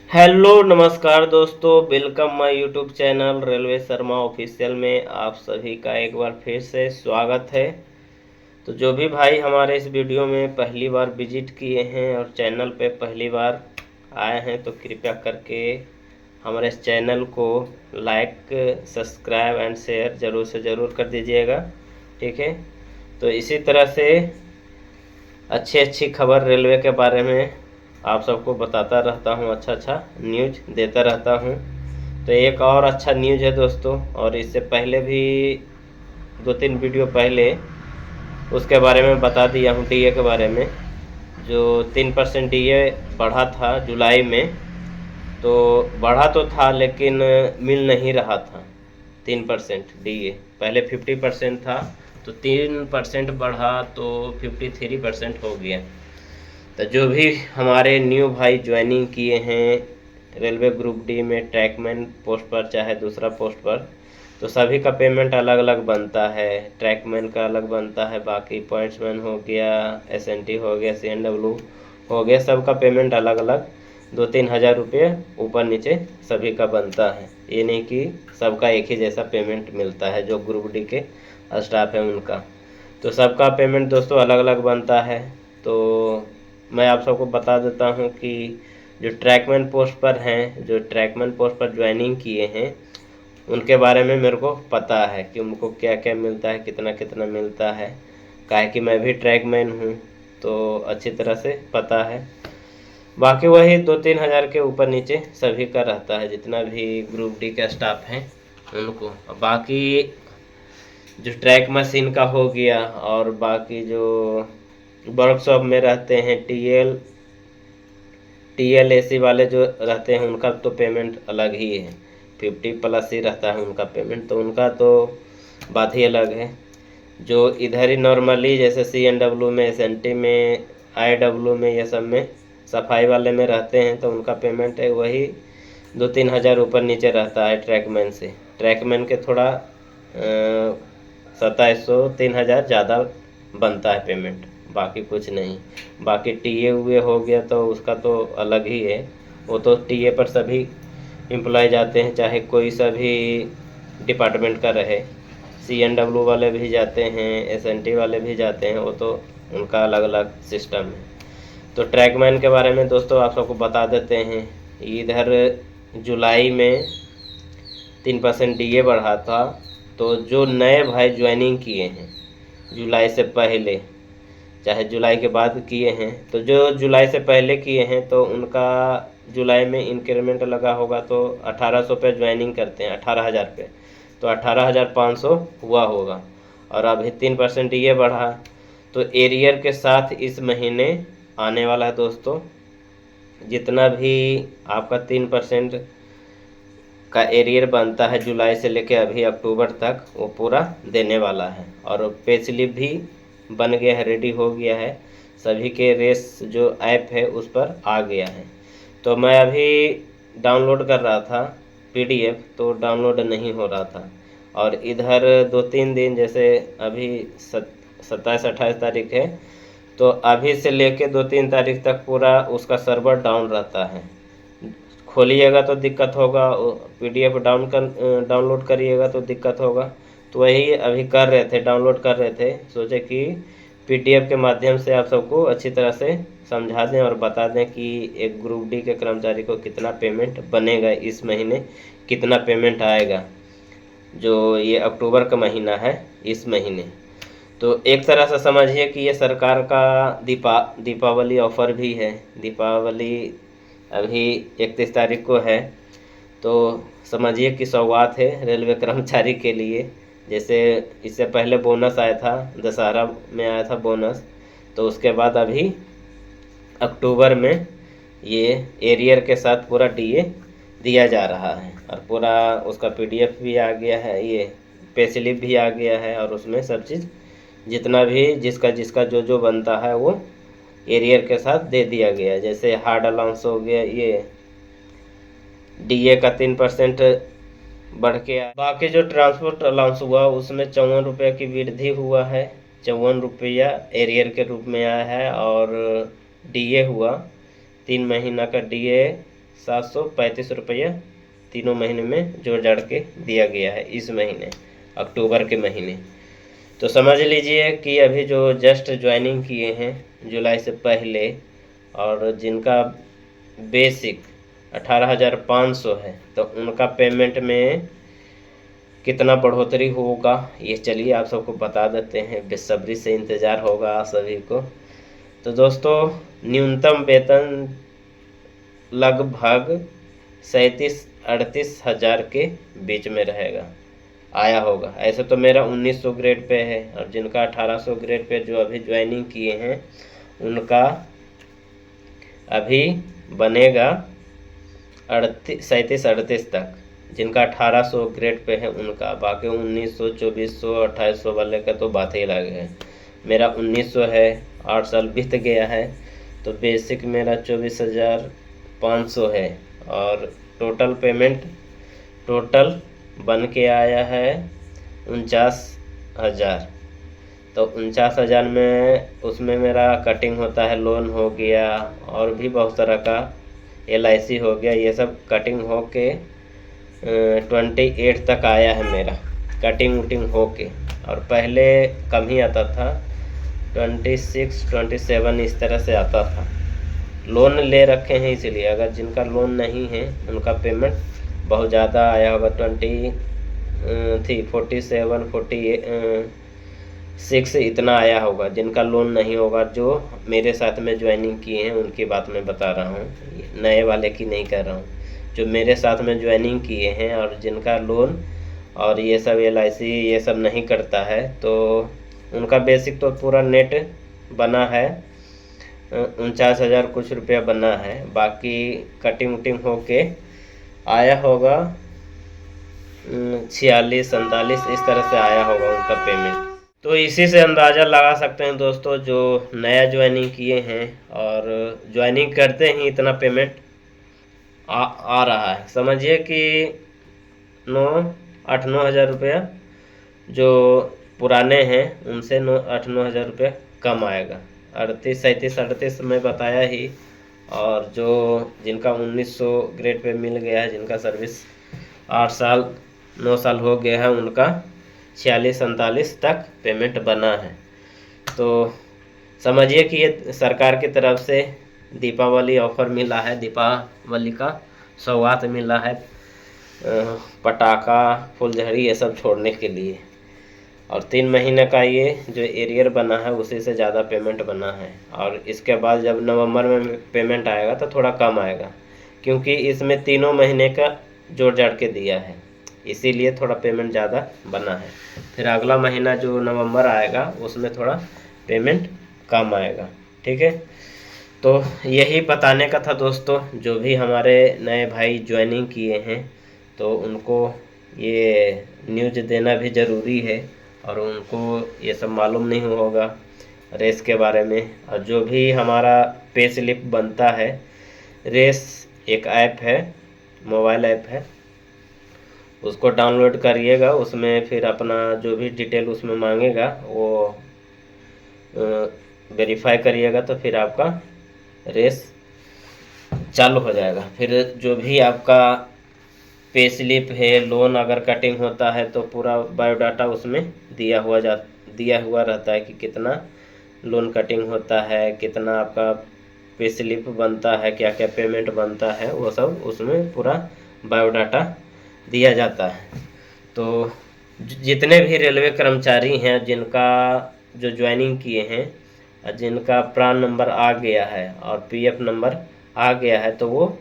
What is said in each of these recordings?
Hello नमस्कार दोस्तों, welcome my YouTube channel railway Sharma official में आप सभी का एक बार फिर से स्वागत है। तो जो भी भाई हमारे इस वीडियो में पहली बार विजिट किए हैं और चैनल पे पहली बार आए हैं तो कृपया करके हमारे इस चैनल को लाइक, सब्सक्राइब एंड शेयर ज़रूर से ज़रूर कर दीजिएगा। ठीक है, तो इसी तरह से अच्छी अच्छी खबर रेलवे के बारे में आप सबको बताता रहता हूँ, अच्छा अच्छा न्यूज देता रहता हूँ। तो एक और अच्छा न्यूज है दोस्तों, और इससे पहले भी 2-3 वीडियो पहले उसके बारे में बता दिया हूँ, डीए के बारे में। जो 3% डीए बढ़ा था जुलाई में, तो बढ़ा तो था लेकिन मिल नहीं रहा था। 3% डीए पहले 50% था, तो 3% बढ़ा तो 53% हो गया। तो जो भी हमारे न्यू भाई ज्वाइनिंग किए हैं रेलवे ग्रुप डी में ट्रैकमैन पोस्ट पर चाहे दूसरा पोस्ट पर, तो सभी का पेमेंट अलग अलग बनता है। ट्रैकमैन का अलग बनता है, बाकी पॉइंट्समैन हो गया, एसएनटी हो गया, सीएनडब्ल्यू हो गया, सबका पेमेंट अलग अलग 2-3 हज़ार रुपये ऊपर नीचे सभी का बनता है। ये नहीं कि सबका एक ही जैसा पेमेंट मिलता है। जो ग्रुप डी के स्टाफ है उनका तो सबका पेमेंट दोस्तों अलग अलग बनता है। तो मैं आप सबको बता देता हूँ कि जो ट्रैकमैन पोस्ट पर हैं, जो ट्रैकमैन पोस्ट पर ज्वाइनिंग किए हैं, उनके बारे में मेरे को पता है कि उनको क्या क्या मिलता है, कितना कितना मिलता है। काहे कि मैं भी ट्रैकमैन हूँ, तो अच्छी तरह से पता है। बाकी वही 2-3 हज़ार के ऊपर नीचे सभी का रहता है, जितना भी ग्रुप डी का स्टाफ है उनको। बाकी जो ट्रैक मशीन का हो गया, और बाकी जो वर्कशॉप में रहते हैं टीएल एसी वाले जो रहते हैं, उनका तो पेमेंट अलग ही है। 50+ ही रहता है उनका पेमेंट, तो उनका तो बात ही अलग है। जो इधर ही नॉर्मली जैसे सीएनडब्ल्यू में, एसएनटी में, आईडब्ल्यू में, ये सब में सफाई वाले में रहते हैं, तो उनका पेमेंट है वही 2-3 हज़ार ऊपर नीचे रहता है ट्रैकमैन से। ट्रैकमैन के थोड़ा 2700-3000 ज़्यादा बनता है पेमेंट, बाकी कुछ नहीं। बाकी टीए हुए हो गया तो उसका तो अलग ही है। वो तो टीए पर सभी एम्प्लॉय जाते हैं, चाहे कोई सा भी डिपार्टमेंट का रहे। सीएनडब्ल्यू वाले भी जाते हैं, एसएनटी वाले भी जाते हैं, वो तो उनका अलग अलग सिस्टम है। तो ट्रैकमैन के बारे में दोस्तों आप सबको बता देते हैं। इधर जुलाई में 3% डीए बढ़ा था। तो जो नए भाई ज्वाइनिंग किए हैं जुलाई से पहले, चाहे जुलाई के बाद किए हैं, तो जो जुलाई से पहले किए हैं तो उनका जुलाई में इंक्रीमेंट लगा होगा, तो 1800 पे ज्वाइनिंग करते हैं, 18,000 पे, तो 18,500 हुआ होगा। और अभी 3% ये बढ़ा, तो एरियर के साथ इस महीने आने वाला है दोस्तों। जितना भी आपका 3% का एरियर बनता है जुलाई से लेके अभी अक्टूबर तक, वो पूरा देने वाला है। और पे स्लिप भी बन गया है, रेडी हो गया है, सभी के रेस जो ऐप है उस पर आ गया है। तो मैं अभी डाउनलोड कर रहा था पीडीएफ, तो डाउनलोड नहीं हो रहा था। और इधर 2-3 दिन, जैसे अभी 27-28 तारीख है, तो अभी से लेके 2-3 तारीख तक पूरा उसका सर्वर डाउन रहता है। खोलिएगा तो दिक्कत होगा, पीडीएफ डाउनलोड करिएगा तो दिक्कत होगा। तो वही अभी कर रहे थे, डाउनलोड कर रहे थे, सोचे कि पीडीएफ के माध्यम से आप सबको अच्छी तरह से समझा दें और बता दें कि एक ग्रुप डी के कर्मचारी को कितना पेमेंट बनेगा इस महीने, कितना पेमेंट आएगा। जो ये अक्टूबर का महीना है, इस महीने तो एक तरह से समझिए कि ये सरकार का दीपावली ऑफर भी है। दीपावली अभी 31 तारीख को है, तो समझिए कि सौगात है रेलवे कर्मचारी के लिए। जैसे इससे पहले बोनस आया था, दशहरा में आया था बोनस, तो उसके बाद अभी अक्टूबर में ये एरियर के साथ पूरा डीए दिया जा रहा है। और पूरा उसका पीडीएफ भी आ गया है, ये पे स्लिप भी आ गया है, और उसमें सब चीज़ जितना भी जिसका जिसका जो जो बनता है वो एरियर के साथ दे दिया गया। जैसे हार्ड अलाउंस हो गया, ये डीए का 3% बढ़ के आया। बाकी जो ट्रांसपोर्ट अलाउंस हुआ उसमें 54 रुपये की वृद्धि हुआ है। 54 रुपया एरियर के रूप में आया है। और डीए हुआ 3 महीना का डीए ₹735 तीनों महीने में जोड़ जाड़ के दिया गया है इस महीने अक्टूबर के महीने। तो समझ लीजिए कि अभी जो जस्ट ज्वाइनिंग किए हैं जुलाई से पहले और जिनका बेसिक 18,500 है तो उनका पेमेंट में कितना बढ़ोतरी होगा ये चलिए आप सबको बता देते हैं। बेसब्री से इंतज़ार होगा आप सभी को। तो दोस्तों न्यूनतम वेतन लगभग 37-38 हज़ार के बीच में रहेगा, आया होगा। ऐसे तो मेरा 1900 ग्रेड पे है और जिनका 1800 ग्रेड पे जो अभी ज्वाइनिंग किए हैं उनका अभी बनेगा 37-38 तक। जिनका 1800 ग्रेड पे है उनका, बाकी 1900, 2400, 2800 वाले का तो बात ही अलग है। मेरा 1900 है, 8 साल बीत गया है, तो बेसिक मेरा 24,500 है और टोटल पेमेंट टोटल बन के आया है 49,000। तो 49,000 में उसमें मेरा कटिंग होता है, लोन हो गया और भी बहुत तरह का LIC हो गया, ये सब कटिंग हो के 28 तक आया है मेरा कटिंग वटिंग हो के। और पहले कम ही आता था, 26, 27 इस तरह से आता था। लोन ले रखे हैं इसलिए, अगर जिनका लोन नहीं है उनका पेमेंट बहुत ज़्यादा आया होगा, 47, 46 इतना आया होगा। जिनका लोन नहीं होगा, जो मेरे साथ में ज्वाइनिंग किए हैं उनकी बात मैं बता रहा हूँ, नए वाले की नहीं कर रहा हूँ। जो मेरे साथ में ज्वाइनिंग किए हैं और जिनका लोन और ये सब LIC ये सब नहीं करता है तो उनका बेसिक तो पूरा नेट बना है 49,000 कुछ रुपया बना है। बाकी कटिंग वटिंग हो के आया होगा 46-47 इस तरह से आया होगा उनका पेमेंट। तो इसी से अंदाज़ा लगा सकते हैं दोस्तों, जो नया ज्वाइनिंग किए हैं और ज्वाइनिंग करते ही इतना पेमेंट आ रहा है। समझिए कि 8-9 हज़ार रुपया जो पुराने हैं उनसे 8-9 हज़ार रुपया कम आएगा। 38-37-38 मैं बताया ही। और जो जिनका 1900 ग्रेड पे मिल गया है, जिनका सर्विस 8 साल 9 साल हो गया है, उनका 46-47 तक पेमेंट बना है। तो समझिए कि ये सरकार की तरफ से दीपावली ऑफर मिला है, दीपावली का सौगात मिला है, पटाखा फुलझड़ी ये सब छोड़ने के लिए। और 3 महीने का ये जो एरियर बना है उसी से ज़्यादा पेमेंट बना है। और इसके बाद जब नवंबर में पेमेंट आएगा तो थोड़ा कम आएगा, क्योंकि इसमें तीनों महीने का जोड़ जाड़ के दिया है, इसीलिए थोड़ा पेमेंट ज़्यादा बना है। फिर अगला महीना जो नवंबर आएगा उसमें थोड़ा पेमेंट कम आएगा। ठीक है, तो यही बताने का था दोस्तों। जो भी हमारे नए भाई ज्वाइनिंग किए हैं तो उनको ये न्यूज़ देना भी ज़रूरी है, और उनको ये सब मालूम नहीं होगा रेस के बारे में। और जो भी हमारा पे स्लिप बनता है, रेस एक ऐप है, मोबाइल ऐप है, उसको डाउनलोड करिएगा। उसमें फिर अपना जो भी डिटेल उसमें मांगेगा वो वेरीफाई करिएगा, तो फिर आपका रेस चालू हो जाएगा। फिर जो भी आपका पे स्लिप है, लोन अगर कटिंग होता है तो पूरा बायोडाटा उसमें दिया हुआ रहता है कि कितना लोन कटिंग होता है, कितना आपका पे स्लिप बनता है, क्या क्या पेमेंट बनता है, वो सब उसमें पूरा बायोडाटा दिया जाता है। तो जितने भी रेलवे कर्मचारी हैं जिनका जो ज्वाइनिंग किए हैं, जिनका प्रान नंबर आ गया है और PF नंबर आ गया है, तो वो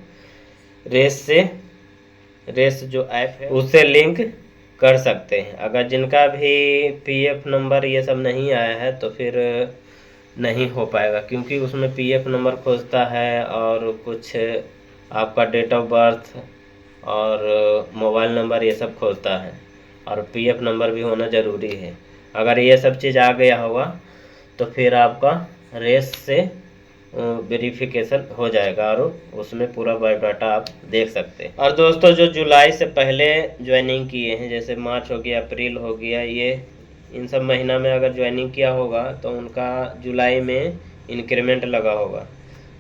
रेस जो ऐप है उससे लिंक कर सकते हैं। अगर जिनका भी PF नंबर ये सब नहीं आया है तो फिर नहीं हो पाएगा, क्योंकि उसमें PF नंबर खोजता है और कुछ आपका डेट ऑफ बर्थ और मोबाइल नंबर ये सब खोजता है, और PF नंबर भी होना ज़रूरी है। अगर ये सब चीज़ आ गया होगा तो फिर आपका रेस से वेरिफिकेशन हो जाएगा और उसमें पूरा बायोडाटा आप देख सकते हैं। और दोस्तों जो जुलाई से पहले ज्वाइनिंग किए हैं, जैसे मार्च हो गया, अप्रैल हो गया, ये इन सब महीना में अगर ज्वाइनिंग किया होगा तो उनका जुलाई में इंक्रीमेंट लगा होगा।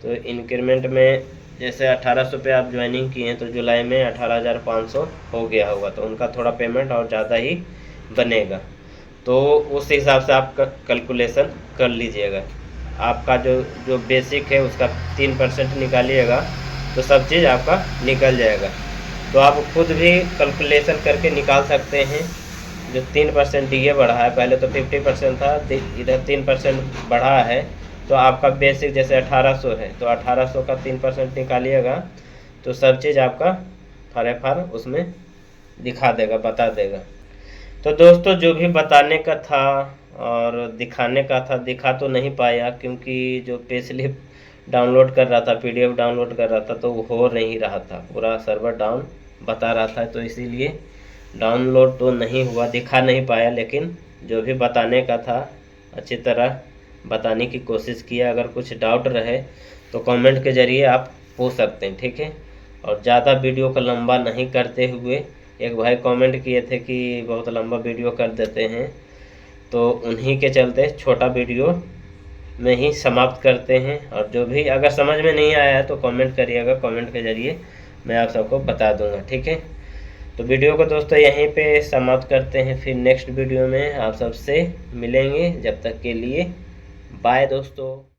तो इंक्रीमेंट में जैसे 1800 पे आप ज्वाइनिंग किए हैं तो जुलाई में 18,500 हो गया होगा, तो उनका थोड़ा पेमेंट और ज़्यादा ही बनेगा। तो उस हिसाब से आप कैलकुलेशन कर लीजिएगा। आपका जो जो बेसिक है उसका 3% निकालिएगा तो सब चीज़ आपका निकल जाएगा। तो आप खुद भी कैलकुलेशन करके निकाल सकते हैं। जो 3% DA बढ़ा है, पहले तो 50% था, इधर 3% बढ़ा है, तो आपका बेसिक जैसे 1800 है तो 1800 का 3% निकालिएगा तो सब चीज़ आपका फार उसमें दिखा देगा, बता देगा। तो दोस्तों जो भी बताने का था और दिखाने का था, दिखा तो नहीं पाया क्योंकि जो पे स्लिप डाउनलोड कर रहा था, PDF डाउनलोड कर रहा था, तो वो हो नहीं रहा था, पूरा सर्वर डाउन बता रहा था, तो इसीलिए डाउनलोड तो नहीं हुआ, दिखा नहीं पाया। लेकिन जो भी बताने का था अच्छी तरह बताने की कोशिश किया। अगर कुछ डाउट रहे तो कमेंट के ज़रिए आप पूछ सकते हैं, ठीक है। और ज़्यादा वीडियो को लंबा नहीं करते हुए, एक भाई कमेंट किए थे कि बहुत लंबा वीडियो कर देते हैं, तो उन्हीं के चलते छोटा वीडियो में ही समाप्त करते हैं। और जो भी अगर समझ में नहीं आया है तो कमेंट करिएगा, कमेंट के ज़रिए मैं आप सबको बता दूंगा, ठीक है। तो वीडियो को दोस्तों यहीं पे समाप्त करते हैं, फिर नेक्स्ट वीडियो में आप सबसे मिलेंगे। जब तक के लिए बाय दोस्तों।